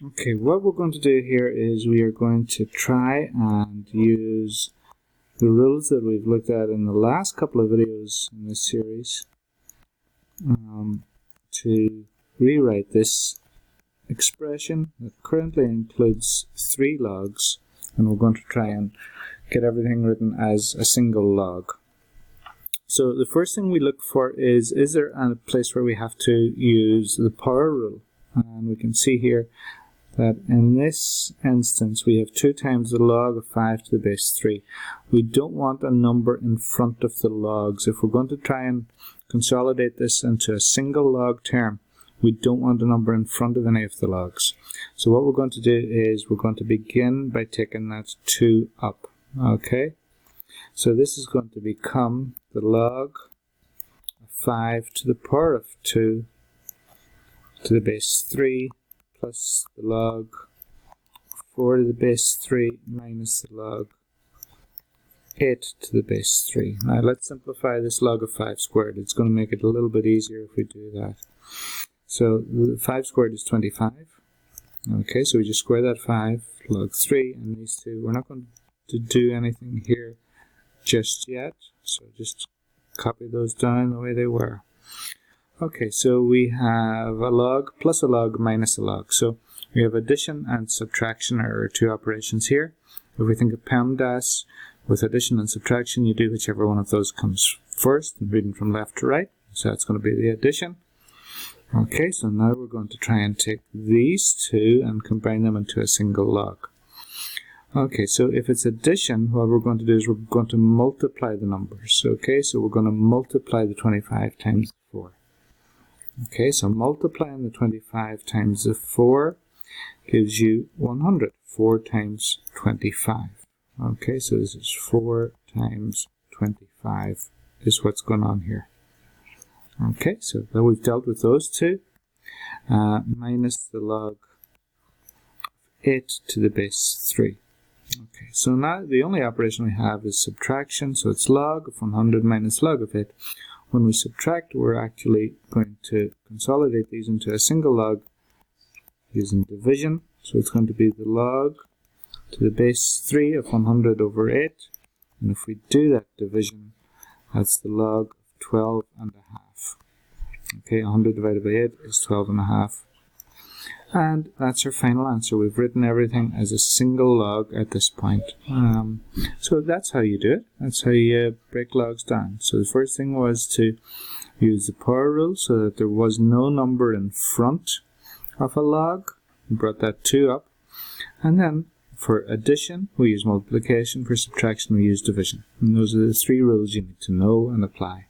Okay, what we're going to do here is we are going to try and use the rules that we've looked at in the last couple of videos in this series to rewrite this expression that currently includes 3 logs, and we're going to try and get everything written as a single log. So the first thing we look for is there a place where we have to use the power rule? And we can see here that in this instance we have 2 times the log of 5 to the base 3. We don't want a number in front of the logs. If we're going to try and consolidate this into a single log term, we don't want a number in front of any of the logs. So what we're going to do is we're going to begin by taking that 2 up. Okay, so this is going to become the log of 5 to the power of 2 to the base 3 plus the log 4 to the base 3 minus the log 8 to the base 3. Now let's simplify this log of 5 squared. It's going to make it a little bit easier if we do that. So the 5 squared is 25. Okay, so we just square that 5, log 3, and these 2. We're not going to do anything here just yet, so just copy those down the way they were. Okay, so we have a log plus a log minus a log. So we have addition and subtraction are our 2 operations here. If we think of PEMDAS, with addition and subtraction, you do whichever one of those comes first, and reading from left to right. So that's going to be the addition. Okay, so now we're going to try and take these 2 and combine them into a single log. Okay, so if it's addition, what we're going to do is we're going to multiply the numbers. Okay, so we're going to multiply the 25 times 4. Okay, so multiplying the 25 times the 4 gives you 100. 4 times 25. Okay, so this is 4 times 25 is what's going on here. Okay, so now we've dealt with those 2. Minus the log 8 to the base 3. Okay, so now the only operation we have is subtraction, so it's log of 100 minus log of 8. When we subtract, we're actually going to consolidate these into a single log using division. So it's going to be the log to the base 3 of 100 over 8. And if we do that division, that's the log of 12 and a half. Okay, 100 divided by 8 is 12 and a half. And that's our final answer. We've written everything as a single log at this point. So that's how you do it. That's how you break logs down. So the first thing was to use the power rule so that there was no number in front of a log. We brought that 2 up. And then for addition, we use multiplication. For subtraction, we use division. And those are the 3 rules you need to know and apply.